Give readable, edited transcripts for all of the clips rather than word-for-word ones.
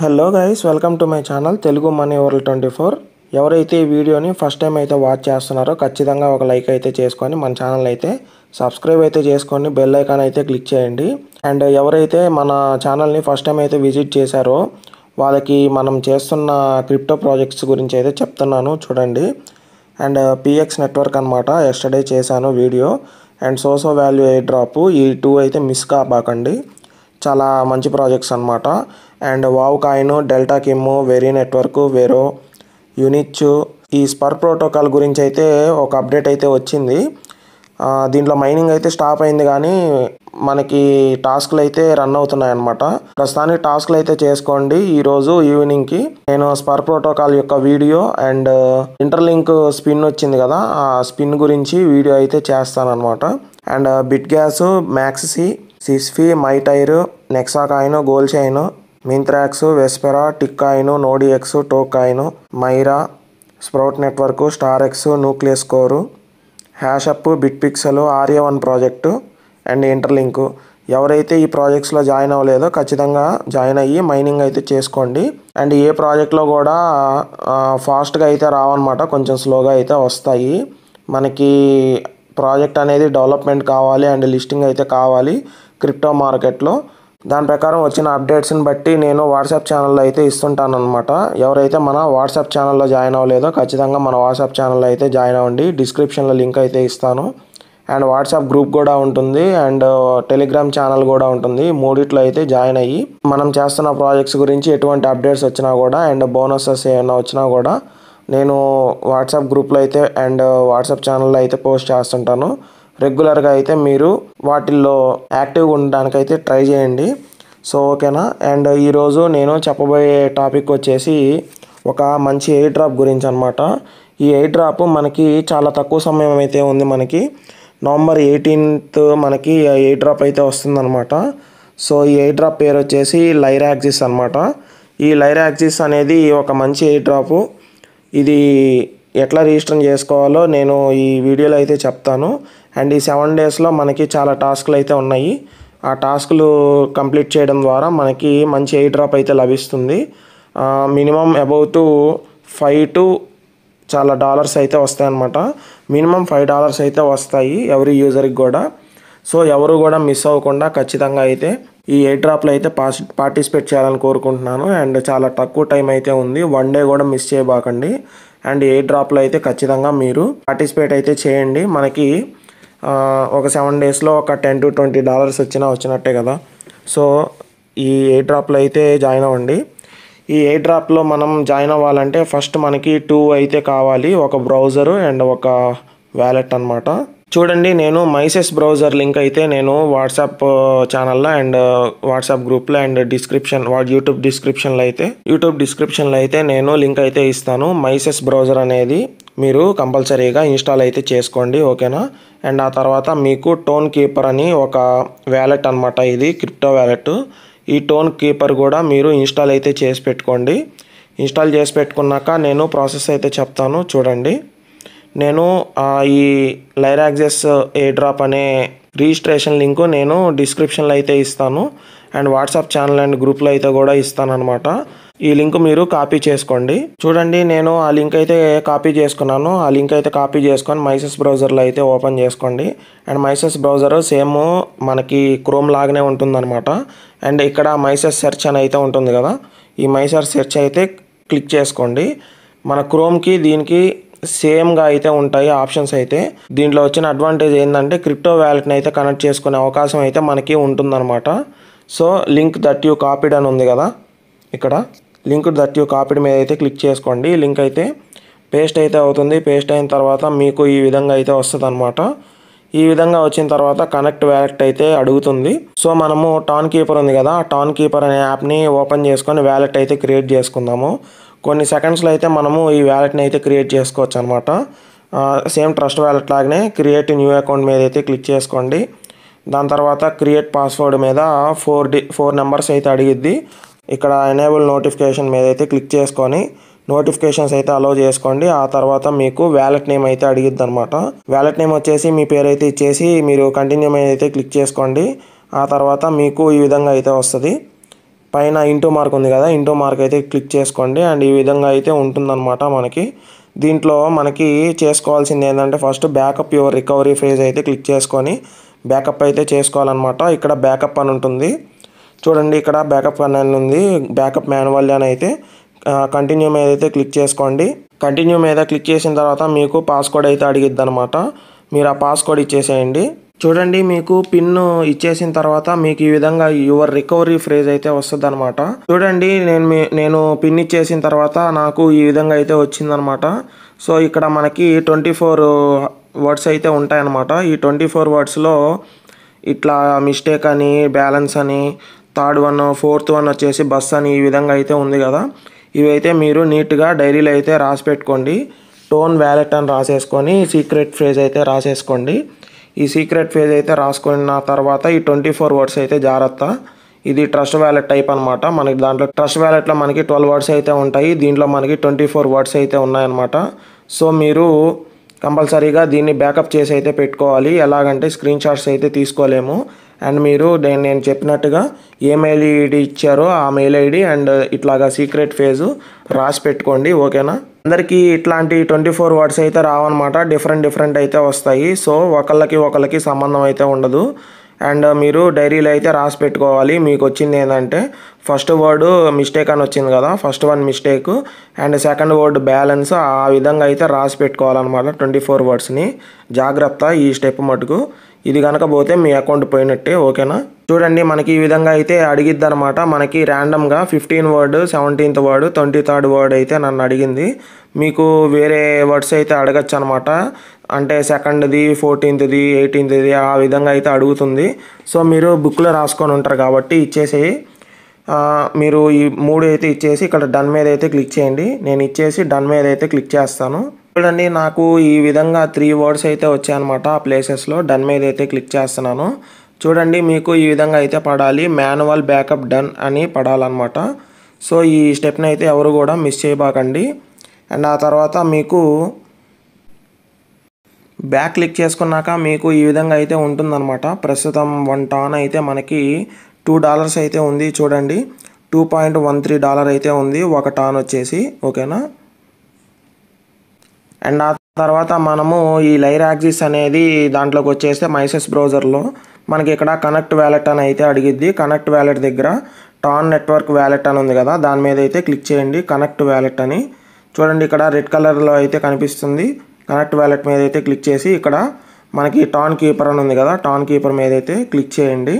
Hello guys, welcome to my channel Telugu money world 24. ఎవరైతే ఈ వీడియోని ఫస్ట్ టైం అయితే వాచ్ చేస్తున్నారో ఖచ్చితంగా ఒక లైక్ అయితే చేసుకొని మన ఛానల్ అయితే సబ్స్క్రైబ్ అయితే చేసుకొని బెల్ ఐకాన్ అయితే క్లిక్ చేయండి. అండ్ ఎవరైతే మన ఛానల్ని ఫస్ట్ టైం అయితే విజిట్ చేశారో వాళ్ళకి మనం చేస్తున్న క్రిప్టో ప్రాజెక్ట్స్ గురించి అయితే చెప్తున్నాను చూడండి. అండ్ పిఎక్స్ నెట్వర్క్ అనమాట, ఎస్టర్డే చేశాను video. And SoSo value air drop, ఈ టూ అయితే మిస్ కాబాకండి, చాలా మంచి ప్రాజెక్ట్స్ అనమాట. And wow coin, delta Kim, very network, Vero, యూనిచ్, ఈ స్పర్ ప్రోటోకాల్ గురించి అయితే ఒక అప్డేట్ అయితే వచ్చింది. దీంట్లో మైనింగ్ అయితే స్టాప్ అయింది, కానీ మనకి టాస్క్లు అయితే రన్ అవుతున్నాయి అనమాట. ప్రస్తుతానికి టాస్క్లు అయితే చేసుకోండి. ఈరోజు ఈవినింగ్కి నేను స్పర్ ప్రోటోకాల్ యొక్క వీడియో అండ్ ఇంటర్లింక్ స్పిన్ వచ్చింది కదా, ఆ స్పిన్ గురించి వీడియో అయితే చేస్తానమాట. అండ్ బిట్ గ్యాస్, మ్యాక్సీ, సిస్ఫీ, మైటైర్, నెక్సా కాయిన్, గోల్డ్ చైన్, మింత్రాక్స్, Vespera, tick coin, NodeX, tok coin, Myra, sprout network, star X, nucleus core, హ్యాషప్, బిట్ పిక్సెల్, ఆర్ఏ1 ప్రాజెక్టు అండ్ ఇంటర్లింక్. ఎవరైతే ఈ ప్రాజెక్ట్స్లో జాయిన్ అవ్వలేదో ఖచ్చితంగా జాయిన్ అయ్యి మైనింగ్ అయితే చేసుకోండి. అండ్ ఏ ప్రాజెక్ట్లో కూడా ఫాస్ట్గా అయితే రావన్నమాట, కొంచెం స్లోగా అయితే వస్తాయి. మనకి ప్రాజెక్ట్ అనేది డెవలప్మెంట్ కావాలి అండ్ లిస్టింగ్ అయితే కావాలి క్రిప్టో మార్కెట్లో. దాని ప్రకారం వచ్చిన అప్డేట్స్ని బట్టి నేను వాట్సాప్ ఛానల్లో అయితే ఇస్తుంటాను అనమాట. ఎవరైతే మన వాట్సాప్ ఛానల్లో జాయిన్ అవ్వలేదో ఖచ్చితంగా మన వాట్సాప్ ఛానల్లో అయితే జాయిన్ అవ్వండి. డిస్క్రిప్షన్లో లింక్ అయితే ఇస్తాను. అండ్ వాట్సాప్ గ్రూప్ కూడా ఉంటుంది అండ్ టెలిగ్రామ్ ఛానల్ కూడా ఉంటుంది. మూడిట్లో అయితే జాయిన్ అయ్యి మనం చేస్తున్న ప్రాజెక్ట్స్ గురించి ఎటువంటి అప్డేట్స్ వచ్చినా కూడా అండ్ బోనసెస్ ఏమైనా వచ్చినా కూడా నేను వాట్సాప్ గ్రూప్లో అయితే అండ్ వాట్సాప్ ఛానల్లో అయితే పోస్ట్ చేస్తుంటాను. రెగ్యులర్గా అయితే మీరు వాటిల్లో యాక్టివ్గా ఉండడానికి అయితే ట్రై చేయండి. సో ఓకేనా. అండ్ ఈరోజు నేను చెప్పబోయే టాపిక్ వచ్చేసి ఒక మంచి ఎయిర్ డ్రాప్ గురించి అనమాట. ఈ ఎయిర్ డ్రాప్ మనకి చాలా తక్కువ సమయం అయితే ఉంది. మనకి నవంబర్ 18th మనకి ఎయిర్ డ్రాప్ అయితే వస్తుందన్నమాట. సో ఈ ఎయిర్ డ్రాప్ పేరు వచ్చేసి లైరాక్సిస్ అనమాట. ఈ లైరాక్సిస్ అనేది ఒక మంచి ఎయిర్ డ్రాపు. ఇది ఎట్లా రిజిస్టర్ చేసుకోవాలో నేను ఈ వీడియోలో అయితే చెప్తాను. అండ్ ఈ 7 డేస్లో మనకి చాలా టాస్క్లు అయితే ఉన్నాయి. ఆ టాస్క్లు కంప్లీట్ చేయడం ద్వారా మనకి మంచి ఎయిర్ డ్రాప్ అయితే లభిస్తుంది. మినిమం అబౌట్ 5 to చాలా డాలర్స్ అయితే వస్తాయన్నమాట. మినిమం $5 అయితే వస్తాయి ఎవరి యూజర్కి కూడా. సో ఎవరు కూడా మిస్ అవ్వకుండా ఖచ్చితంగా అయితే ఈ ఎయిర్ డ్రాప్లో అయితే పార్టిసిపేట్ చేయాలని కోరుకుంటున్నాను. అండ్ చాలా తక్కువ టైం అయితే ఉంది, 1 day కూడా మిస్ చేయబాకండి. అండ్ ఎయిర్ డ్రాప్లో అయితే ఖచ్చితంగా మీరు పార్టిసిపేట్ అయితే చేయండి. మనకి ఒక 7 డేస్లో ఒక $10 to $20 వచ్చినట్టే కదా. సో ఈ ఎయిర్ డ్రాప్లో అయితే జాయిన్ అవ్వండి. ఈ ఎయిర్ డ్రాప్లో మనం జాయిన్ అవ్వాలంటే ఫస్ట్ మనకి 2 అయితే కావాలి, ఒక బ్రౌజరు అండ్ ఒక వ్యాలెట్ అనమాట. చూడండి, నేను మైసెస్ బ్రౌజర్ లింక్ అయితే నేను వాట్సాప్ ఛానల్లో అండ్ వాట్సాప్ గ్రూప్లో అండ్ యూట్యూబ్ డిస్క్రిప్షన్లో అయితే నేను లింక్ అయితే ఇస్తాను. మైసెస్ బ్రౌజర్ అనేది మీరు కంపల్సరీగా ఇన్స్టాల్ అయితే చేసుకోండి, ఓకేనా. అండ్ ఆ తర్వాత మీకు టోన్ కీపర్ అని ఒక వ్యాలెట్ అనమాట, ఇది క్రిప్టో వ్యాలెట్. ఈ టోన్ కీపర్ కూడా మీరు ఇన్స్టాల్ అయితే చేసి పెట్టుకోండి. ఇన్స్టాల్ చేసి పెట్టుకున్నాక నేను ప్రాసెస్ అయితే చెప్తాను చూడండి. నేను ఈ లైరాక్సిస్ ఎయిర్ డ్రాప్ అనే రిజిస్ట్రేషన్ లింకు నేను డిస్క్రిప్షన్లో అయితే ఇస్తాను అండ్ వాట్సాప్ ఛానల్ అండ్ గ్రూప్లో అయితే కూడా ఇస్తాను అనమాట. ఈ లింక్ మీరు కాపీ చేసుకోండి. చూడండి, నేను ఆ లింక్ అయితే కాపీ చేసుకున్నాను. ఆ లింక్ అయితే కాపీ చేసుకొని మైసెస్ బ్రౌజర్లో అయితే ఓపెన్ చేసుకోండి. అండ్ మైసెస్ బ్రౌజర్ సేమ్ మనకి క్రోమ్ లాగానే ఉంటుందన్నమాట. అండ్ ఇక్కడ మైసెస్ సెర్చ్ అని అయితే ఉంటుంది కదా, ఈ మైసెస్ సెర్చ్ అయితే క్లిక్ చేసుకోండి. మన క్రోమ్కి దీనికి సేమ్గా అయితే ఉంటాయి ఆప్షన్స్ అయితే. దీంట్లో వచ్చిన అడ్వాంటేజ్ ఏంటంటే క్రిప్టో వ్యాలెట్ని అయితే కనెక్ట్ చేసుకునే అవకాశం అయితే మనకి ఉంటుందన్నమాట. So link that you copied అని ఉంది కదా, ఇక్కడ లింక్ దట్ యూ కాపీడ్ మీద అయితే క్లిక్ చేసుకోండి. లింక్ అయితే పేస్ట్ అయితే అవుతుంది. పేస్ట్ అయిన తర్వాత మీకు ఈ విధంగా అయితే వస్తుంది అనమాట. ఈ విధంగా వచ్చిన తర్వాత కనెక్ట్ వ్యాలెట్ అయితే అడుగుతుంది. సో మనము టాన్ కీపర్ ఉంది కదా, ఆ టాన్ కీపర్ అనే యాప్ని ఓపెన్ చేసుకొని వ్యాలెట్ అయితే క్రియేట్ చేసుకుందాము. కొన్ని సెకండ్స్లో అయితే మనము ఈ వ్యాలెట్ని అయితే క్రియేట్ చేసుకోవచ్చు అనమాట. సేమ్ ట్రస్ట్ వ్యాలెట్ లాగానే క్రియేట్ న్యూ అకౌంట్ మీద అయితే క్లిక్ చేసుకోండి. దాని తర్వాత క్రియేట్ పాస్వర్డ్ మీద 4 నెంబర్స్ అయితే అడిగిద్ది. ఇక్కడ ఎనేబుల్ నోటిఫికేషన్ మీద అయితే క్లిక్ చేసుకొని నోటిఫికేషన్స్ అయితే అలో చేసుకోండి. ఆ తర్వాత మీకు వ్యాలెట్ నేమ్ అయితే అడిగిద్ది అనమాట. వ్యాలెట్ నేమ్ వచ్చేసి మీ పేరు అయితే ఇచ్చేసి మీరు కంటిన్యూ మీద అయితే క్లిక్ చేసుకోండి. ఆ తర్వాత మీకు ఈ విధంగా అయితే వస్తుంది. పైన ఇంటూ మార్క్ ఉంది కదా, ఇంటూ మార్క్ అయితే క్లిక్ చేసుకోండి. అండ్ ఈ విధంగా అయితే ఉంటుందన్నమాట మనకి. దీంట్లో మనకి చేసుకోవాల్సింది ఏంటంటే first backup your recovery phase అయితే క్లిక్ చేసుకొని బ్యాకప్ అయితే చేసుకోవాలన్నమాట. ఇక్కడ బ్యాకప్ అని ఉంటుంది చూడండి, ఇక్కడ బ్యాకప్ అని ఉంది, బ్యాకప్ మాన్యువల్ అని అయితే కంటిన్యూ మీద అయితే క్లిక్ చేసుకోండి. కంటిన్యూ మీద క్లిక్ చేసిన తర్వాత మీకు పాస్వర్డ్ అయితే అడిగిద్ది అనమాట. మీరు ఆ పాస్వర్డ్ ఇచ్చేసేయండి. చూడండి, మీకు పిన్ ఇచ్చేసిన తర్వాత మీకు ఈ విధంగా యువర్ రికవరీ ఫ్రేజ్ అయితే వస్తుంది అనమాట. చూడండి, నేను పిన్ ఇచ్చేసిన తర్వాత నాకు ఈ విధంగా అయితే వచ్చిందనమాట. సో ఇక్కడ మనకి 24 వర్డ్స్ అయితే ఉంటాయన్నమాట. ఈ 24 వర్డ్స్లో ఇట్లా మిస్టేక్ అని, బ్యాలెన్స్ అని, థర్డ్ వన్, ఫోర్త్ వన్ వచ్చేసి బస్ అని ఈ విధంగా అయితే ఉంది కదా. ఇవైతే మీరు నీట్గా డైరీలో అయితే రాసి పెట్టుకోండి. టోన్ వ్యాలెట్ అని రాసేసుకొని సీక్రెట్ ఫ్రేజ్ అయితే రాసేసుకోండి. ఈ సీక్రెట్ ఫ్రేజ్ అయితే రాసుకున్న తర్వాత ఈ 24 వర్డ్స్ అయితే జాగ్రత్త. ఇది ట్రస్ట్ వ్యాలెట్ టైప్ అనమాట. మనకి దాంట్లో ట్రస్ట్ వ్యాలెట్లో మనకి 12 వర్డ్స్ అయితే ఉంటాయి, దీంట్లో మనకి 24 వర్డ్స్ అయితే ఉన్నాయన్నమాట. సో మీరు కంపల్సరీగా దీన్ని బ్యాకప్ చేసి అయితే పెట్టుకోవాలి. ఎలాగంటే స్క్రీన్ షాట్స్ అయితే తీసుకోలేము. అండ్ మీరు నేను చెప్పినట్టుగా ఏ మెయిల్ ఐడి ఇచ్చారో ఆ మెయిల్ ఐడి అండ్ ఇట్లాగా సీక్రెట్ ఫేజ్ రాసి పెట్టుకోండి, ఓకేనా. అందరికీ ఇట్లాంటి 24 వర్డ్స్ అయితే రావన్నమాట, డిఫరెంట్ అయితే వస్తాయి. సో ఒకళ్ళకి సంబంధం అయితే ఉండదు. అండ్ మీరు డైరీలో అయితే రాసి పెట్టుకోవాలి. మీకు వచ్చింది ఏంటంటే ఫస్ట్ వర్డ్ మిస్టేక్ అని వచ్చింది కదా, first one mistake and second word balance, ఆ విధంగా అయితే రాసి పెట్టుకోవాలన్నమాట 24 వర్డ్స్ని. జాగ్రత్త ఈ స్టెప్ మటుకు, ఇది కనుక పోతే మీ అకౌంట్ పోయినట్టే, ఓకేనా. చూడండి, మనకి ఈ విధంగా అయితే అడిగిద్ది అనమాట. మనకి ర్యాండమ్గా 15 word, 17th word, 23rd word అయితే నన్ను అడిగింది. మీకు వేరే వర్డ్స్ అయితే అడగచ్చు అనమాట. అంటే సెకండ్ది, 14th, 18th ఆ విధంగా అయితే అడుగుతుంది. సో మీరు బుక్లో రాసుకొని ఉంటారు కాబట్టి ఇచ్చేసి మీరు ఈ 3 అయితే ఇచ్చేసి ఇక్కడ డన్ మీద అయితే క్లిక్ చేయండి. నేను ఇచ్చేసి డన్ మీద అయితే క్లిక్ చేస్తాను. చూడండి, నాకు ఈ విధంగా 3 వర్డ్స్ అయితే వచ్చాయన్నమాట. ఆ ప్లేసెస్లో డన్ మీద అయితే క్లిక్ చేస్తున్నాను. చూడండి, మీకు ఈ విధంగా అయితే పడాలి, మాన్యువల్ బ్యాకప్ డన్ అని పడాలన్నమాట. సో ఈ స్టెప్ని అయితే ఎవరు కూడా మిస్ చేయబాకండి. అండ్ ఆ తర్వాత మీకు బ్యాక్ క్లిక్ చేసుకున్నాక మీకు ఈ విధంగా అయితే ఉంటుందన్నమాట. ప్రస్తుతం 1 టాన్ అయితే మనకి $2 అయితే ఉంది. చూడండి, $2.13 అయితే ఉంది 1 టాన్ వచ్చేసి, ఓకేనా. అండ్ ఆ తర్వాత మనము ఈ లైర్ యాక్సిస్ అనేది దాంట్లోకి వచ్చేస్తే మైసెస్ బ్రౌజర్లో మనకి ఇక్కడ కనెక్ట్ వ్యాలెట్ అని అయితే అడిగిద్ది. కనెక్ట్ వ్యాలెట్ దగ్గర టాన్ నెట్వర్క్ వ్యాలెట్ అని ఉంది కదా, దాని మీద అయితే క్లిక్ చేయండి, కనెక్ట్ వ్యాలెట్ అని. చూడండి, ఇక్కడ రెడ్ కలర్లో అయితే కనిపిస్తుంది. కనెక్ట్ వ్యాలెట్ మీద అయితే క్లిక్ చేసి ఇక్కడ మనకి టాన్ కీపర్ అని ఉంది కదా, టాన్ కీపర్ మీద అయితే క్లిక్ చేయండి.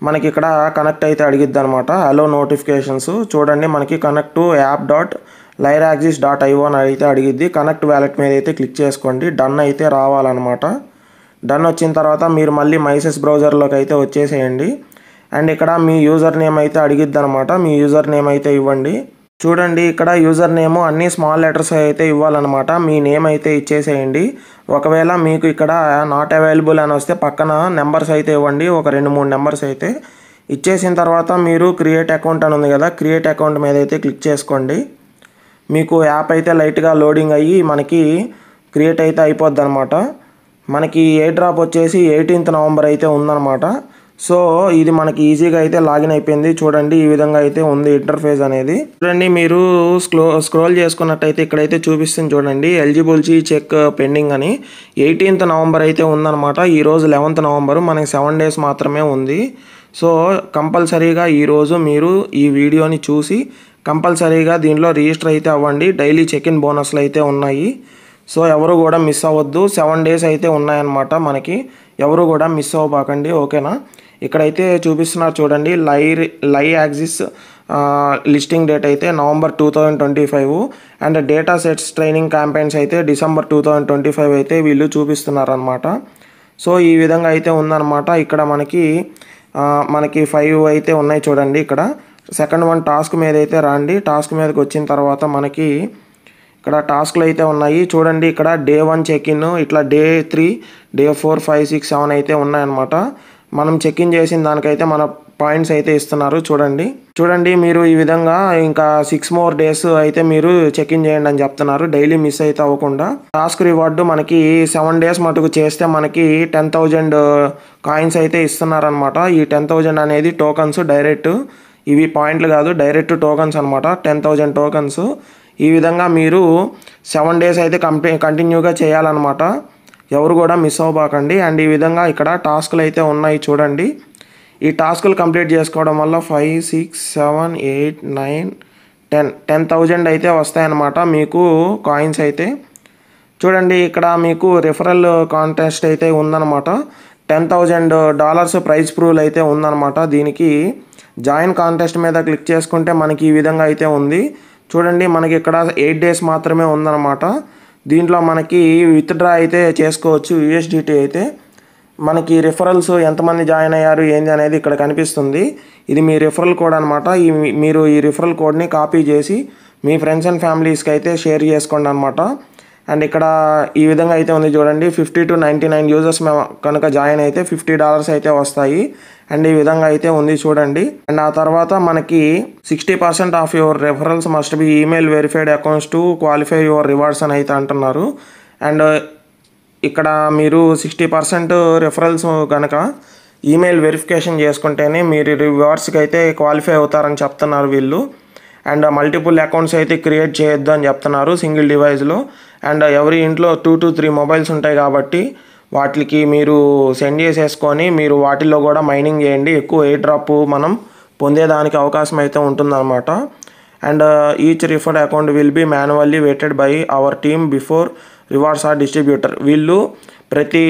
మనకి ఇక్కడ కనెక్ట్ అయితే అడిగిద్ది అనమాట, అలో నోటిఫికేషన్స్. చూడండి, మనకి కనెక్ట్ టు app.lyraxis.io అని అయితే అడిగిద్ది. కనెక్ట్ వ్యాలెట్ మీద అయితే క్లిక్ చేసుకోండి, డన్ అయితే రావాలన్నమాట. డన్ వచ్చిన తర్వాత మీరు మళ్ళీ మైసెస్ బ్రౌజర్లోకి అయితే వచ్చేసేయండి. అండ్ ఇక్కడ మీ యూజర్ నేమ్ అయితే అడిగిద్ది అనమాట, మీ యూజర్ నేమ్ అయితే ఇవ్వండి. చూడండి, ఇక్కడ యూజర్ నేమ్ అన్ని స్మాల్ లెటర్స్ అయితే ఇవ్వాలన్నమాట. మీ నేమ్ అయితే ఇచ్చేసేయండి. ఒకవేళ మీకు ఇక్కడ నాట్ అవైలబుల్ అని వస్తే పక్కన నెంబర్స్ అయితే ఇవ్వండి, ఒక 2-3 నెంబర్స్ అయితే ఇచ్చేసిన తర్వాత మీరు క్రియేట్ అకౌంట్ అని ఉంది కదా, క్రియేట్ అకౌంట్ మీద అయితే క్లిక్ చేసుకోండి. మీకు యాప్ అయితే లైట్గా లోడింగ్ అయ్యి మనకి క్రియేట్ అయితే అయిపోద్ది అనమాట. మనకి ఎయిర్ డ్రాప్ వచ్చేసి 18th నవంబర్ అయితే ఉందన్నమాట. సో ఇది మనకి ఈజీగా అయితే లాగిన్ అయిపోయింది. చూడండి, ఈ విధంగా అయితే ఉంది ఇంటర్ఫేస్ అనేది. చూడండి, మీరు స్క్రోల్ చేసుకున్నట్టయితే ఇక్కడైతే చూపిస్తుంది చూడండి, ఎలిజిబిలిటీ చెక్ పెండింగ్ అని. 18th నవంబర్ అయితే ఉందన్నమాట. ఈరోజు 11th నవంబర్, మనకి 7 days మాత్రమే ఉంది. సో కంపల్సరీగా ఈరోజు మీరు ఈ వీడియోని చూసి కంపల్సరీగా దీనిలో రిజిస్టర్ అయితే అవ్వండి. డైలీ చెక్-ఇన్ బోనస్లు అయితే ఉన్నాయి. సో ఎవరు కూడా మిస్ అవ్వద్దు. 7 days అయితే ఉన్నాయన్నమాట మనకి, ఎవరు కూడా మిస్ అవ్వబాకండి, ఓకేనా. ఇక్కడైతే చూపిస్తున్నారు చూడండి, లై యాక్సిస్ లిస్టింగ్ డేట్ అయితే November 2025 and data sets training campaigns అయితే December 2025 అయితే వీళ్ళు చూపిస్తున్నారు అనమాట. సో ఈ విధంగా అయితే ఉందన్నమాట. ఇక్కడ మనకి 5 అయితే ఉన్నాయి చూడండి. ఇక్కడ సెకండ్ వన్ టాస్క్ మీద అయితే రండి. టాస్క్ మీదకి వచ్చిన తర్వాత మనకి ఇక్కడ టాస్క్లు అయితే ఉన్నాయి చూడండి. ఇక్కడ Day 1 చెక్-ఇన్, ఇట్లా Day 3, Day 4, 5, 6, 7 అయితే ఉన్నాయన్నమాట. మనం చెక్-ఇన్ చేసిన దానికైతే మన పాయింట్స్ అయితే ఇస్తున్నారు చూడండి. చూడండి మీరు ఈ విధంగా ఇంకా 6 more days అయితే మీరు చెక్ ఇన్ చేయండి అని చెప్తున్నారు, డైలీ మిస్ అయితే అవ్వకుండా. టాస్క్ రివార్డు మనకి 7 days మటుకు చేస్తే మనకి 10,000 కాయిన్స్ అయితే ఇస్తున్నారనమాట. ఈ 10,000 అనేది టోకన్స్, డైరెక్ట్, ఇవి పాయింట్లు కాదు, డైరెక్ట్ టోకన్స్ అనమాట. 10,000 టోకన్స్. ఈ విధంగా మీరు 7 days అయితే కంటిన్యూగా చేయాలన్నమాట. ఎవరు కూడా మిస్ అవ్వబాకండి. అండ్ ఈ విధంగా ఇక్కడ టాస్క్లు అయితే ఉన్నాయి చూడండి. ఈ టాస్కులు కంప్లీట్ చేసుకోవడం వల్ల 5, 6, 7, 8, 9, 10,000 అయితే వస్తాయన్నమాట మీకు కాయిన్స్ అయితే. చూడండి ఇక్కడ మీకు రిఫరల్ కాంటెస్ట్ అయితే ఉందన్నమాట. $10,000 ప్రైజ్ ప్రూల్ అయితే ఉందన్నమాట. దీనికి జాయిన్ కాంటెస్ట్ మీద క్లిక్ చేసుకుంటే మనకి ఈ విధంగా అయితే ఉంది. చూడండి మనకి ఇక్కడ 8 days మాత్రమే ఉందన్నమాట. దీంట్లో మనకి విత్డ్రా అయితే చేసుకోవచ్చు USDT అయితే. మనకి రిఫరల్స్ ఎంతమంది జాయిన్ అయ్యారు ఏంది అనేది ఇక్కడ కనిపిస్తుంది. ఇది మీ రిఫరల్ కోడ్ అనమాట. మీరు ఈ రిఫరల్ కోడ్ని కాపీ చేసి మీ ఫ్రెండ్స్ అండ్ ఫ్యామిలీస్కి అయితే షేర్ చేసుకోండి అనమాట. అండ్ ఇక్కడ ఈ విధంగా అయితే ఉంది చూడండి. 50 to 99 యూజర్స్ కనుక జాయిన్ అయితే $50 అయితే వస్తాయి. అండ్ ఈ విధంగా అయితే ఉంది చూడండి. అండ్ ఆ తర్వాత మనకి 60% of your referrals must be email verified accounts to qualify your rewards అని అయితే అంటున్నారు. అండ్ ఇక్కడ మీరు 60% రెఫరల్స్ కనుక ఈమెయిల్ వెరిఫికేషన్ చేసుకుంటేనే మీరు రివార్డ్స్కి అయితే క్వాలిఫై అవుతారని చెప్తున్నారు వీళ్ళు. అండ్ మల్టిపుల్ అకౌంట్స్ అయితే క్రియేట్ చేయొద్దు అని చెప్తున్నారు సింగిల్ డివైస్లో. అండ్ ఎవరి ఇంట్లో 2 to 3 మొబైల్స్ ఉంటాయి కాబట్టి వాటికి మీరు సెండ్ చేసేసుకొని మీరు వాటిల్లో కూడా మైనింగ్ చేయండి. ఎక్కువ ఎయిర్ డ్రాప్ మనం పొందేదానికి అవకాశం అయితే ఉంటుందన్నమాట. And each referred account will be manually vetted by our team before rewards are distributor. వీళ్ళు ప్రతి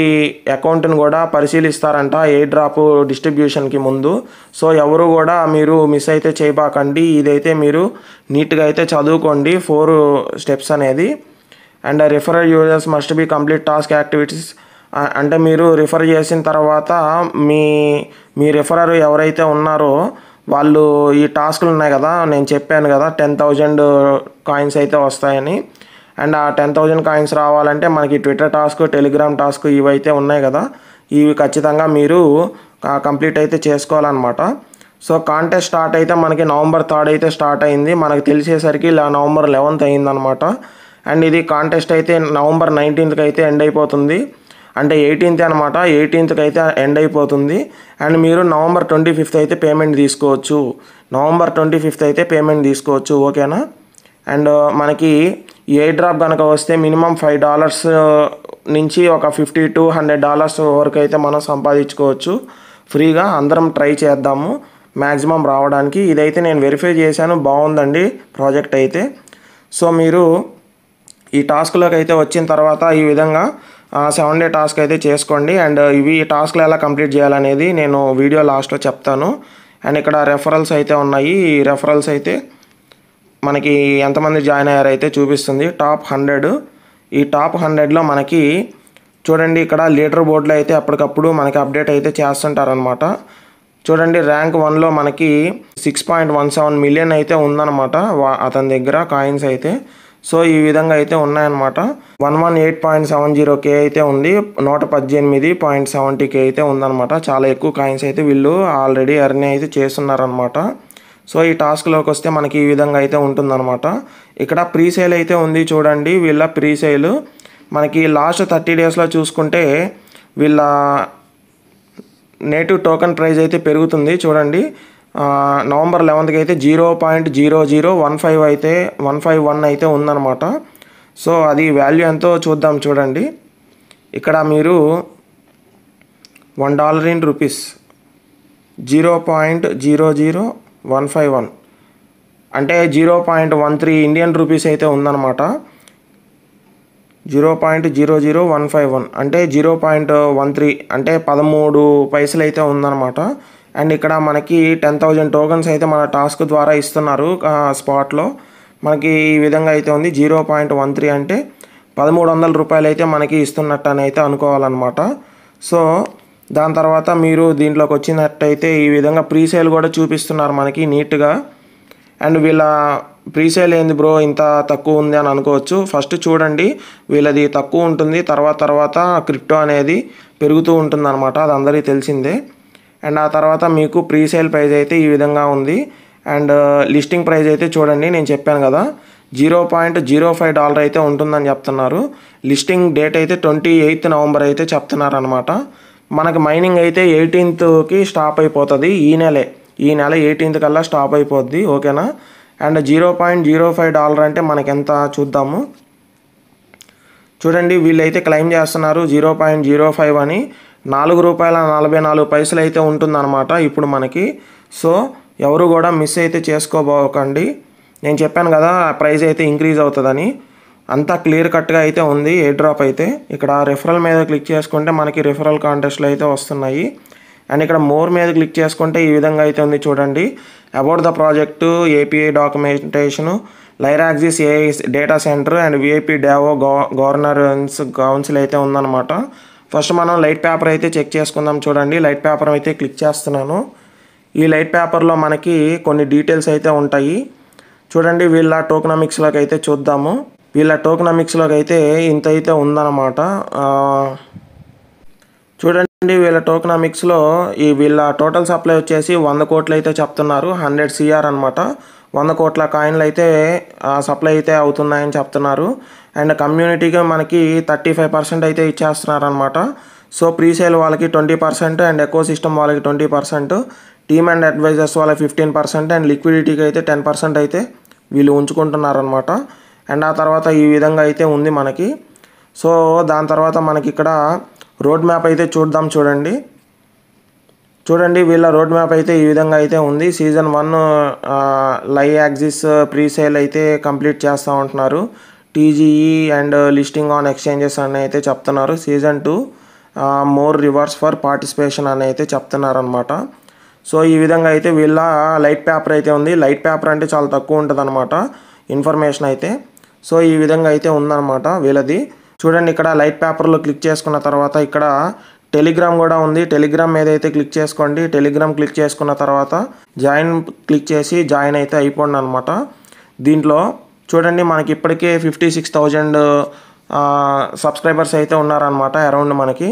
అకౌంట్ని కూడా పరిశీలిస్తారంట ఎయిర్ డ్రాప్ డిస్ట్రిబ్యూషన్కి ముందు. సో ఎవరు కూడా మీరు మిస్ అయితే చేయబాకండి. ఇదైతే మీరు నీట్గా అయితే చదువుకోండి 4 steps అనేది. And referral users must be complete task activities. అంటే మీరు రిఫర్ చేసిన తర్వాత మీ రిఫరర్ ఎవరైతే ఉన్నారో వాళ్ళు ఈ టాస్క్లు ఉన్నాయి కదా, నేను చెప్పాను కదా 10,000 కాయిన్స్ అయితే వస్తాయని. అండ్ ఆ 10,000 కాయిన్స్ రావాలంటే మనకి ట్విట్టర్ టాస్క్, టెలిగ్రామ్ టాస్క్ ఇవైతే ఉన్నాయి కదా, ఇవి ఖచ్చితంగా మీరు కంప్లీట్ అయితే చేసుకోవాలన్నమాట. సో కాంటెస్ట్ స్టార్ట్ అయితే మనకి November 3rd అయితే స్టార్ట్ అయింది. మనకు తెలిసేసరికి ఇలా November 11th అయిందనమాట. అండ్ ఇది కాంటెస్ట్ అయితే November 19th అయితే ఎండ్ అయిపోతుంది. అంటే 18th అనమాట. 18th అయితే ఎండ్ అయిపోతుంది. అండ్ మీరు November 25th అయితే పేమెంట్ తీసుకోవచ్చు. November 25th అయితే పేమెంట్ తీసుకోవచ్చు, ఓకేనా. అండ్ మనకి ఎయిర్ డ్రాప్ కనుక వస్తే మినిమం $5 నుంచి ఒక $50 to $100 వరకు అయితే మనం సంపాదించుకోవచ్చు ఫ్రీగా. అందరం ట్రై చేద్దాము మ్యాక్సిమం రావడానికి. ఇదైతే నేను వెరిఫై చేశాను, బాగుందండి ప్రాజెక్ట్ అయితే. సో మీరు ఈ టాస్క్లోకి అయితే వచ్చిన తర్వాత ఈ విధంగా 7 day టాస్క్ అయితే చేసుకోండి. అండ్ ఇవి టాస్క్లు ఎలా కంప్లీట్ చేయాలనేది నేను వీడియో లాస్ట్లో చెప్తాను. అండ్ ఇక్కడ రెఫరల్స్ అయితే ఉన్నాయి. ఈ రెఫరల్స్ అయితే మనకి ఎంతమంది జాయిన్ అయ్యారు అయితే చూపిస్తుంది. టాప్ 100. ఈ టాప్ 100లో మనకి చూడండి ఇక్కడ లీడర్ బోర్డులో అయితే అప్పటికప్పుడు మనకి అప్డేట్ అయితే చేస్తుంటారనమాట. చూడండి ర్యాంక్ 1లో మనకి 6.17 million అయితే ఉందన్నమాట అతని దగ్గర కాయిన్స్ అయితే. సో ఈ విధంగా అయితే ఉన్నాయన్నమాట. 118.70K అయితే ఉంది. 118.70K అయితే ఉందన్నమాట. చాలా ఎక్కువ కాయిన్స్ అయితే వీళ్ళు ఆల్రెడీ ఎర్న్ అయితే చేస్తున్నారనమాట. సో ఈ టాస్క్లోకి వస్తే మనకి ఈ విధంగా అయితే ఉంటుందన్నమాట. ఇక్కడ ప్రీసేల్ అయితే ఉంది చూడండి. వీళ్ళ ప్రీసేల్ మనకి లాస్ట్ 30 daysలో చూసుకుంటే వీళ్ళ నేటివ్ టోకెన్ ప్రైస్ అయితే పెరుగుతుంది చూడండి. November 11th అయితే 0.0015 అయితే 151 అయితే ఉందన్నమాట. సో అది వాల్యూ ఎంతో చూద్దాం చూడండి. ఇక్కడ మీరు $1 in rupees 0.00151 అంటే 0.13 Indian rupees అయితే ఉందన్నమాట. 0.00151 అంటే 0.13 అంటే 13 పైసలు అయితే ఉందన్నమాట. అండ్ ఇక్కడ మనకి 10,000 టోకన్స్ అయితే మన టాస్క్ ద్వారా ఇస్తున్నారు స్పాట్లో. మనకి ఈ విధంగా అయితే ఉంది. 0.13 అంటే 1,300 రూపాయలు అయితే మనకి ఇస్తున్నట్టు అని అయితే అనుకోవాలన్నమాట. సో దాని తర్వాత మీరు దీంట్లోకి వచ్చినట్టయితే ఈ విధంగా ప్రీసేల్ కూడా చూపిస్తున్నారు మనకి నీట్గా. అండ్ వీళ్ళ ప్రీసేల్ ఏంది బ్రో ఇంత తక్కువ ఉంది అని అనుకోవచ్చు. ఫస్ట్ చూడండి వీళ్ళది తక్కువ ఉంటుంది, తర్వాత క్రిప్టో అనేది పెరుగుతూ ఉంటుంది అనమాట, అది అందరికీ తెలిసిందే. అండ్ ఆ తర్వాత మీకు ప్రీసేల్ ప్రైస్ అయితే ఈ విధంగా ఉంది. అండ్ లిస్టింగ్ ప్రైస్ అయితే చూడండి, నేను చెప్పాను కదా $0.05 అయితే ఉంటుందని చెప్తున్నారు. లిస్టింగ్ డేట్ అయితే 28 నవంబర్ అయితే చెప్తున్నారు అనమాట. మనకి మైనింగ్ అయితే 18కి స్టాప్ అయిపోతుంది. ఈ నెల 18 కల్లా స్టాప్ అయిపోద్ది, ఓకేనా. అండ్ $0.05 అంటే మనకి ఎంత చూద్దాము. చూడండి, వీళ్ళైతే క్లెయిమ్ చేస్తున్నారు 0.05 అని. ₹4.44 అయితే ఉంటుందన్నమాట ఇప్పుడు మనకి. సో ఎవరు కూడా మిస్ అయితే చేసుకోబోకండి. నేను చెప్పాను కదా ప్రైస్ అయితే ఇంక్రీజ్ అవుతుందని. అంతా క్లియర్ కట్గా అయితే ఉంది ఎయిర్ డ్రాప్ అయితే. ఇక్కడ రిఫరల్ మీద క్లిక్ చేసుకుంటే మనకి రిఫరల్ కాంటెస్ట్లు అయితే వస్తున్నాయి. అండ్ ఇక్కడ మోర్ మీద క్లిక్ చేసుకుంటే ఈ విధంగా అయితే ఉంది చూడండి. About the project, API documentation, లైరాక్సిస్ AI data center and VIP DAO governance council అయితే ఉందన్నమాట. ఫస్ట్ మనం లైట్ పేపర్ అయితే చెక్ చేసుకుందాం. చూడండి, లైట్ పేపర్ అయితే క్లిక్ చేస్తున్నాను. ఈ లైట్ పేపర్లో మనకి కొన్ని డీటెయిల్స్ అయితే ఉంటాయి. చూడండి, వీళ్ళ టోకనామిక్స్లోకి అయితే చూద్దాము. వీళ్ళ టోకనామిక్స్లోకి అయితే ఇంత అయితే ఉందన్నమాట. చూడండి, వీళ్ళ టోకనామిక్స్లో వీళ్ళ టోటల్ సప్లై వచ్చేసి 100 కోట్లు అయితే చెప్తున్నారు. 100 CR అనమాట. 100 కోట్ల కాయిన్లు అయితే సప్లై అయితే అవుతున్నాయని చెప్తున్నారు. అండ్ కమ్యూనిటీగా మనకి 35% అయితే ఇచ్చేస్తున్నారు అనమాట. సో ప్రీసేల్ వాళ్ళకి 20% అండ్ ఎకో సిస్టమ్ వాళ్ళకి 20%, టీమ్ అండ్ అడ్వైజర్స్ వాళ్ళకి 15% అండ్ లిక్విడిటీకి అయితే 10% అయితే వీళ్ళు ఉంచుకుంటున్నారనమాట. అండ్ ఆ తర్వాత ఈ విధంగా అయితే ఉంది మనకి. సో దాని తర్వాత మనకి ఇక్కడ రోడ్ మ్యాప్ అయితే చూద్దాం. చూడండి, వీళ్ళ రోడ్ మ్యాప్ అయితే ఈ విధంగా అయితే ఉంది. సీజన్ 1 లైయాక్సిస్ ప్రీసేల్ అయితే కంప్లీట్ చేస్తూ ఉంటున్నారు. TGE and listing on exchanges అని అయితే చెప్తున్నారు. Season 2 more rewards for participation అని అయితే చెప్తున్నారనమాట. సో ఈ విధంగా అయితే వీళ్ళ లైట్ పేపర్ అయితే ఉంది. లైట్ పేపర్ అంటే చాలా తక్కువ ఉంటుంది అనమాట ఇన్ఫర్మేషన్ అయితే. సో ఈ విధంగా అయితే ఉందన్నమాట వీళ్ళది. చూడండి, ఇక్కడ లైట్ పేపర్లో క్లిక్ చేసుకున్న తర్వాత ఇక్కడ టెలిగ్రామ్ కూడా ఉంది. టెలిగ్రామ్ మీద అయితే క్లిక్ చేసుకోండి. టెలిగ్రామ్ క్లిక్ చేసుకున్న తర్వాత జాయిన్ క్లిక్ చేసి జాయిన్ అయితే అయిపోండి అనమాట. దీంట్లో చూడండి, మనకి ఇప్పటికే 56,000 సబ్స్క్రైబర్స్ అయితే ఉన్నారనమాట అరౌండ్ మనకి.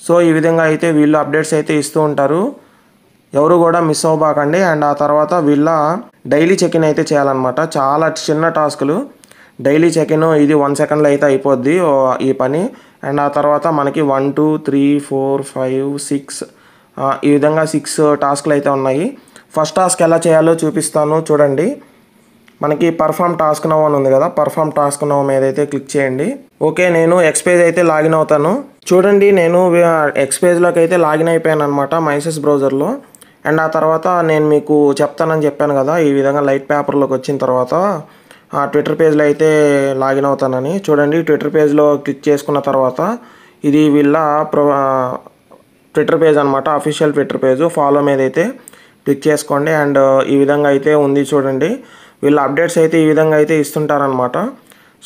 సో ఈ విధంగా అయితే వీళ్ళు అప్డేట్స్ అయితే ఇస్తూ ఉంటారు. ఎవరు కూడా మిస్ అవ్వబాకండి. అండ్ ఆ తర్వాత వీళ్ళ డైలీ చెక్ ఇన్ అయితే చేయాలన్నమాట. చాలా చిన్న టాస్కులు. డైలీ చెక్ ఇన్ ఇది 1 సెకండ్లో అయితే అయిపోద్ది ఈ పని. అండ్ ఆ తర్వాత మనకి 1 2 3 4 5 6 ఈ విధంగా 6 టాస్క్లు అయితే ఉన్నాయి. ఫస్ట్ టాస్క్ ఎలా చేయాలో చూపిస్తాను. చూడండి, మనకి పర్ఫామ్ టాస్క్ నౌ అని ఉంది కదా, పర్ఫామ్ టాస్క్ నౌ మీద అయితే క్లిక్ చేయండి. ఓకే, నేను ఎక్స్పేజ్ అయితే లాగిన్ అవుతాను. చూడండి, నేను ఎక్స్పేజ్లోకి అయితే లాగిన్ అయిపోయాను అనమాట మైసెస్ బ్రౌజర్లో. అండ్ ఆ తర్వాత నేను మీకు చెప్తానని చెప్పాను కదా, ఈ విధంగా లైట్ పేపర్లోకి వచ్చిన తర్వాత ట్విట్టర్ పేజ్లో అయితే లాగిన్ అవుతానని. చూడండి, ట్విట్టర్ పేజ్లో క్లిక్ చేసుకున్న తర్వాత ఇది వీళ్ళ ట్విట్టర్ పేజ్ అనమాట, అఫీషియల్ ట్విట్టర్ పేజ్. ఫాలో మీద అయితే క్లిక్ చేసుకోండి. అండ్ ఈ విధంగా అయితే ఉంది చూడండి. వీళ్ళ అప్డేట్స్ అయితే ఈ విధంగా అయితే ఇస్తుంటారనమాట.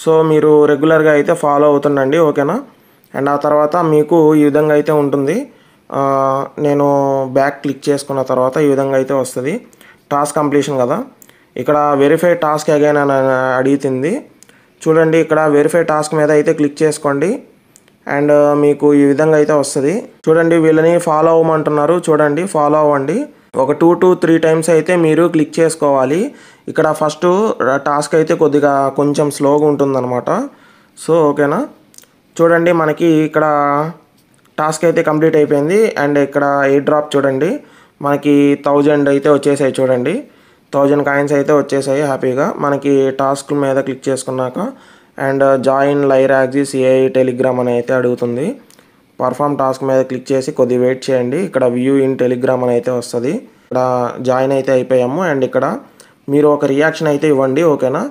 సో మీరు రెగ్యులర్గా అయితే ఫాలో అవుతుండండి, ఓకేనా. అండ్ ఆ తర్వాత మీకు ఈ విధంగా అయితే ఉంటుంది. నేను బ్యాక్ క్లిక్ చేసుకున్న తర్వాత ఈ విధంగా అయితే వస్తుంది. టాస్క్ కంప్లీషన్ కదా, ఇక్కడ వెరిఫై టాస్క్ అగైన్ అని అడుగుతుంది. చూడండి, ఇక్కడ వెరిఫై టాస్క్ మీద అయితే క్లిక్ చేసుకోండి. అండ్ మీకు ఈ విధంగా అయితే వస్తుంది. చూడండి, వీళ్ళని ఫాలో అవ్వమంటున్నారు. చూడండి, ఫాలో అవ్వండి. ఒక 2 to 3 టైమ్స్ అయితే మీరు క్లిక్ చేసుకోవాలి. ఇక్కడ ఫస్ట్ టాస్క్ అయితే కొంచెం స్లోగా ఉంటుందన్నమాట. సో ఓకేనా. చూడండి, మనకి ఇక్కడ టాస్క్ అయితే కంప్లీట్ అయిపోయింది. అండ్ ఇక్కడ ఎయిర్ డ్రాప్ చూడండి, మనకి 1000 అయితే వచ్చేసాయి. చూడండి, 1000 కాయిన్స్ అయితే వచ్చేసాయి హ్యాపీగా. మనకి టాస్క్ మీద క్లిక్ చేసుకున్నాక అండ్ జాయిన్ లైరాక్సిస్ ఏఐ టెలిగ్రామ్ అని అయితే అడుగుతుంది. పర్ఫామ్ టాస్క్ మీద క్లిక్ చేసి కొద్దిగా వెయిట్ చేయండి. ఇక్కడ వ్యూ ఇన్ టెలిగ్రామ్ అని అయితే వస్తుంది. ఇక్కడ జాయిన్ అయితే అయిపోయాము. అండ్ ఇక్కడ మీరు ఒక రియాక్షన్ అయితే ఇవ్వండి, ఓకేనా.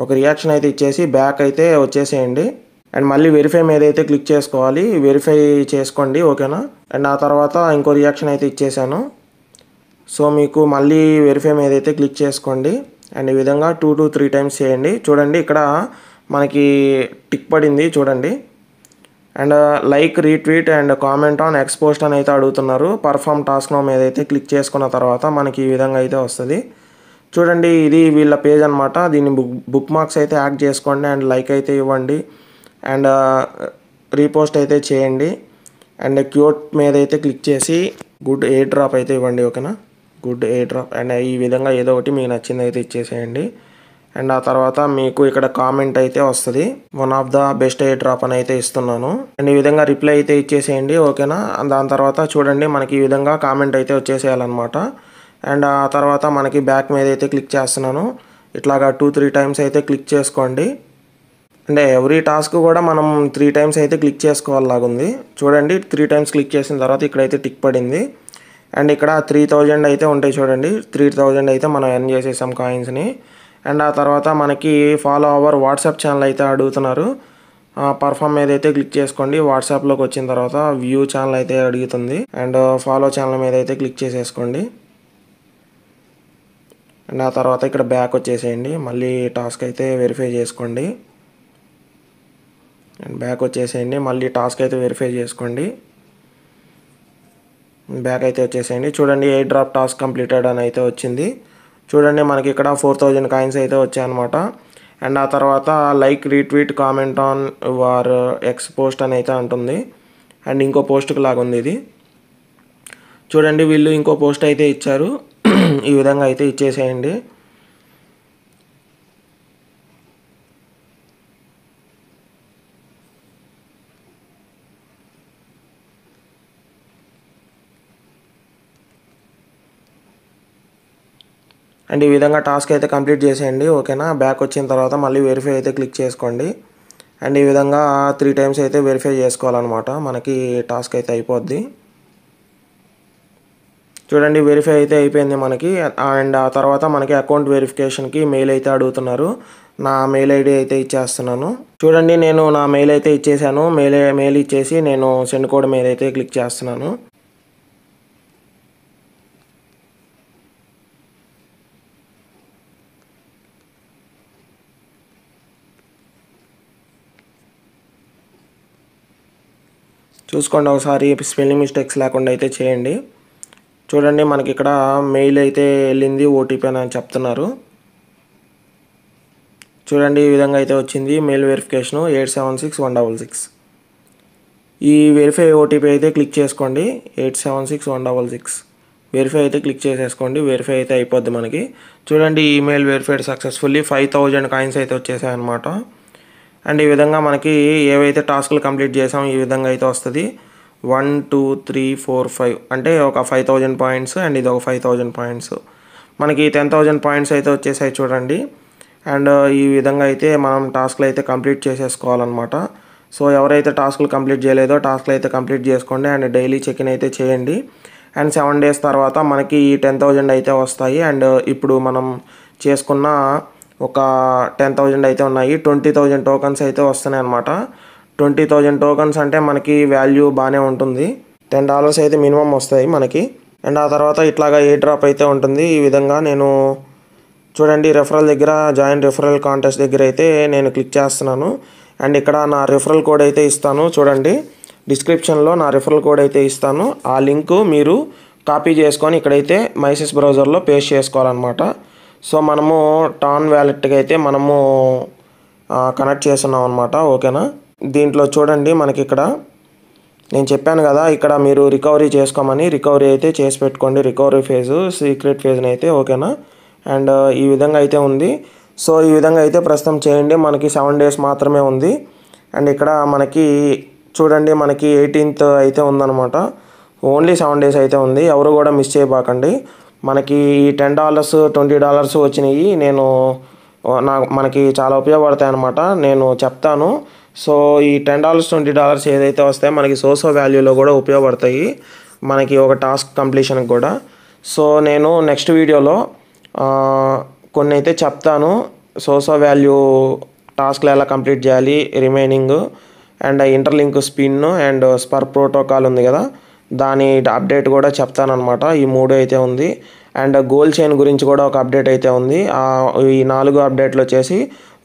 ఒక రియాక్షన్ అయితే ఇచ్చేసి బ్యాక్ అయితే వచ్చేసేయండి. అండ్ మళ్ళీ వెరిఫై మీద అయితే క్లిక్ చేసుకోవాలి. వెరిఫై చేసుకోండి, ఓకేనా. అండ్ ఆ తర్వాత ఇంకో రియాక్షన్ అయితే ఇచ్చేసాను. సో మీకు మళ్ళీ వెరిఫై మీద అయితే క్లిక్ చేసుకోండి. అండ్ ఈ విధంగా 2 to 3 టైమ్స్ చేయండి. చూడండి, ఇక్కడ మనకి టిక్ పడింది చూడండి. And like, retweet and comment on X post అని అయితే అడుగుతున్నారు. పర్ఫామ్ టాస్క్ నౌ మీద అయితే క్లిక్ చేసుకున్న తర్వాత మనకి ఈ విధంగా అయితే వస్తుంది. చూడండి, ఇది వీళ్ళ పేజ్ అనమాట. దీన్ని బుక్ మార్క్స్ అయితే యాడ్ చేసుకోండి. అండ్ లైక్ అయితే ఇవ్వండి. అండ్ రీపోస్ట్ అయితే చేయండి. అండ్ క్యూట్ మీద అయితే క్లిక్ చేసి గుడ్ ఎయిర్ డ్రాప్ అయితే ఇవ్వండి, ఓకేనా. గుడ్ ఎయిర్ డ్రాప్ అండ్ ఈ విధంగా ఏదో ఒకటి మీకు నచ్చింది అయితే ఇచ్చేసేయండి. అండ్ ఆ తర్వాత మీకు ఇక్కడ కామెంట్ అయితే వస్తుంది, one of the best air drop అని అయితే ఇస్తున్నాను. అండ్ ఈ విధంగా రిప్లై అయితే ఇచ్చేసేయండి, ఓకేనా. దాని తర్వాత చూడండి మనకి ఈ విధంగా కామెంట్ అయితే వచ్చేసేయాలన్నమాట. అండ్ ఆ తర్వాత మనకి బ్యాక్ మీద అయితే క్లిక్ చేస్తున్నాను. ఇట్లాగా 2-3 టైమ్స్ అయితే క్లిక్ చేసుకోండి. అంటే ఎవ్రీ టాస్క్ కూడా మనం 3 టైమ్స్ అయితే క్లిక్ చేసుకోవాలాగుంది. చూడండి 3 టైమ్స్ క్లిక్ చేసిన తర్వాత ఇక్కడైతే టిక్ పడింది. అండ్ ఇక్కడ 3000 అయితే ఉంటాయి చూడండి. 3000 అయితే మనం ఎర్న్ చేసేసాం కాయిన్స్ని. అండ్ ఆ తర్వాత మనకి ఫాలో అవర్ వాట్సాప్ ఛానల్ అయితే అడుగుతున్నారు. పర్ఫామ్ మీద అయితే క్లిక్ చేసుకోండి. వాట్సాప్లోకి వచ్చిన తర్వాత వ్యూ ఛానల్ అయితే అడుగుతుంది. అండ్ ఫాలో ఛానల్ మీద అయితే క్లిక్ చేసేసుకోండి. అండ్ ఆ తర్వాత ఇక్కడ బ్యాక్ వచ్చేసేయండి. మళ్ళీ టాస్క్ అయితే వెరిఫై చేసుకోండి. అండ్ బ్యాక్ వచ్చేసేయండి. మళ్ళీ టాస్క్ అయితే వెరిఫై చేసుకోండి. బ్యాక్ అయితే వచ్చేసేయండి. చూడండి ఎయిర్ డ్రాప్ టాస్క్ కంప్లీటెడ్ అని అయితే వచ్చింది. చూడండి మనకి ఇక్కడ 4000 కాయిన్స్ అయితే వచ్చాయన్నమాట. అండ్ ఆ తర్వాత like, retweet, comment on your ex post అని అయితే అంటుంది. అండ్ ఇంకో పోస్ట్కి లాగా ఉంది ఇది. చూడండి వీళ్ళు ఇంకో పోస్ట్ అయితే ఇచ్చారు. ఈ విధంగా అయితే ఇచ్చేసేయండి. అండ్ ఈ విధంగా టాస్క్ అయితే కంప్లీట్ చేసేయండి, ఓకేనా. బ్యాక్ వచ్చిన తర్వాత మళ్ళీ వెరిఫై అయితే క్లిక్ చేసుకోండి. అండ్ ఈ విధంగా 3 టైమ్స్ అయితే వెరిఫై చేసుకోవాలన్నమాట. మనకి టాస్క్ అయితే అయిపోద్ది. చూడండి వెరిఫై అయితే అయిపోయింది మనకి. అండ్ ఆ తర్వాత మనకి అకౌంట్ వెరిఫికేషన్కి మెయిల్ అయితే అడుగుతున్నారు. నా మెయిల్ ఐడి అయితే ఇచ్చేస్తున్నాను. చూడండి నేను నా మెయిల్ అయితే ఇచ్చేసాను. మెయిల్ ఇచ్చేసి నేను సెండ్ కోడ్ మీద అయితే క్లిక్ చేస్తున్నాను. చూసుకోండి ఒకసారి, స్పెల్లింగ్ మిస్టేక్స్ లేకుండా అయితే చేయండి. చూడండి మనకి ఇక్కడ మెయిల్ అయితే వెళ్ళింది, ఓటీపీ అని చెప్తున్నారు. చూడండి ఈ విధంగా అయితే వచ్చింది మెయిల్ వెరిఫికేషను 876166. ఈ వెరిఫై ఓటీపీ అయితే క్లిక్ చేసుకోండి. 876166 వెరిఫై అయితే క్లిక్ చేసేసుకోండి. వెరిఫై అయితే అయిపోద్ది మనకి. చూడండి ఈమెయిల్ వెరిఫైడ్ సక్సెస్ఫుల్లీ 5000 కాయిన్స్ అయితే వచ్చేసాయి అన్నమాట. అండ్ ఈ విధంగా మనకి ఏవైతే టాస్క్లు కంప్లీట్ చేసామో ఈ విధంగా అయితే వస్తుంది. 1 2 3 4 5 అంటే ఒక 5000 పాయింట్స్. అండ్ ఇది ఒక 5000 పాయింట్స్. మనకి 10,000 పాయింట్స్ అయితే వచ్చేసాయి చూడండి. అండ్ ఈ విధంగా అయితే మనం టాస్క్లు అయితే కంప్లీట్ చేసేసుకోవాలన్నమాట. సో ఎవరైతే టాస్క్లు కంప్లీట్ చేయలేదో టాస్క్లు అయితే కంప్లీట్ చేసుకోండి. అండ్ డైలీ చెక్-ఇన్ అయితే చేయండి. అండ్ 7 డేస్ తర్వాత మనకి 10,000 అయితే వస్తాయి. అండ్ ఇప్పుడు మనం చేసుకున్న ఒక 10,000 అయితే ఉన్నాయి. 20,000 టోకన్స్ అయితే వస్తున్నాయి అన్నమాట. 20,000 టోకన్స్ అంటే మనకి వాల్యూ బాగానే ఉంటుంది. $10 అయితే మినిమం వస్తాయి మనకి. అండ్ ఆ తర్వాత ఇట్లాగా ఎయిర్ డ్రాప్ అయితే ఉంటుంది. ఈ విధంగా నేను చూడండి రెఫరల్ దగ్గర జాయిన్ రెఫరల్ కాంటెస్ట్ దగ్గర అయితే నేను క్లిక్ చేస్తున్నాను. అండ్ ఇక్కడ నా రెఫరల్ కోడ్ అయితే ఇస్తాను. చూడండి డిస్క్రిప్షన్లో నా రెఫరల్ కోడ్ అయితే ఇస్తాను. ఆ లింకు మీరు కాపీ చేసుకొని ఇక్కడైతే మైసెస్ బ్రౌజర్లో పేస్ట్ చేసుకోవాలన్నమాట. సో మనము టాన్ వ్యాలెట్కి అయితే మనము కనెక్ట్ చేస్తున్నాం అనమాట, ఓకేనా. దీంట్లో చూడండి మనకి ఇక్కడ నేను చెప్పాను కదా, ఇక్కడ మీరు రికవరీ చేసుకోమని. రికవరీ అయితే చేసి పెట్టుకోండి, రికవరీ ఫేజు, సీక్రెట్ ఫేజ్ని అయితే, ఓకేనా. అండ్ ఈ విధంగా అయితే ఉంది. సో ఈ విధంగా అయితే ప్రస్తుతం చేయండి. మనకి 7 డేస్ మాత్రమే ఉంది. అండ్ ఇక్కడ మనకి చూడండి మనకి 18th అయితే ఉందన్నమాట. ఓన్లీ 7 డేస్ అయితే ఉంది. ఎవరు కూడా మిస్ చేయబాకండి. మనకి $10 $20 వచ్చినాయి. మనకి చాలా ఉపయోగపడతాయి అన్నమాట, నేను చెప్తాను. సో ఈ $10 $20 ఏదైతే వస్తాయో మనకి సోసో వాల్యూలో కూడా ఉపయోగపడతాయి, మనకి ఒక టాస్క్ కంప్లీషన్కి కూడా. సో నేను నెక్స్ట్ వీడియోలో కొన్ని అయితే చెప్తాను. సోసో వాల్యూ టాస్క్లు ఎలా కంప్లీట్ చేయాలి, remaining, and interlink spin and spur protocol ఉంది కదా, దాని అప్డేట్ కూడా చెప్తానమాట. ఈ 3 అయితే ఉంది. అండ్ గోల్ చైన్ గురించి కూడా ఒక అప్డేట్ అయితే ఉంది. ఈ 4 అప్డేట్లు వచ్చేసి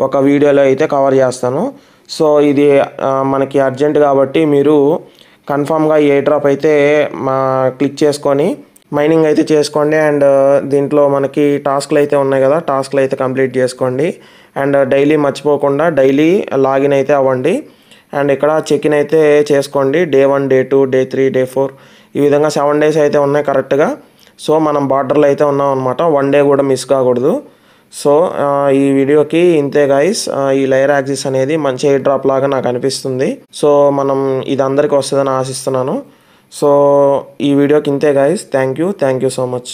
ఒక వీడియోలో అయితే కవర్ చేస్తాను. సో ఇది మనకి అర్జెంట్ కాబట్టి మీరు కన్ఫామ్గా ఈ ఎయిర్ డ్రాప్ అయితే క్లిక్ చేసుకొని మైనింగ్ అయితే చేసుకోండి. అండ్ దీంట్లో మనకి టాస్క్లు అయితే ఉన్నాయి కదా, టాస్క్లు అయితే కంప్లీట్ చేసుకోండి. అండ్ డైలీ మర్చిపోకుండా డైలీ లాగిన్ అయితే అవ్వండి. అండ్ ఇక్కడ చెక్-ఇన్ అయితే చేసుకోండి. Day 1 Day 2 Day 3 Day 4 ఈ విధంగా 7 డేస్ అయితే ఉన్నాయి కరెక్ట్గా. సో మనం బార్డర్లో అయితే ఉన్నాం అనమాట. వన్ డే కూడా మిస్ కాకూడదు. సో ఈ వీడియోకి ఇంతే గైస్. ఈ లేయర్ యాక్సిస్ అనేది మంచి ఎయిర్ డ్రాప్ లాగా నాకు అనిపిస్తుంది. సో మనం ఇది అందరికీ వస్తుందని ఆశిస్తున్నాను. సో ఈ వీడియోకి ఇంతే guys. Thank you so much.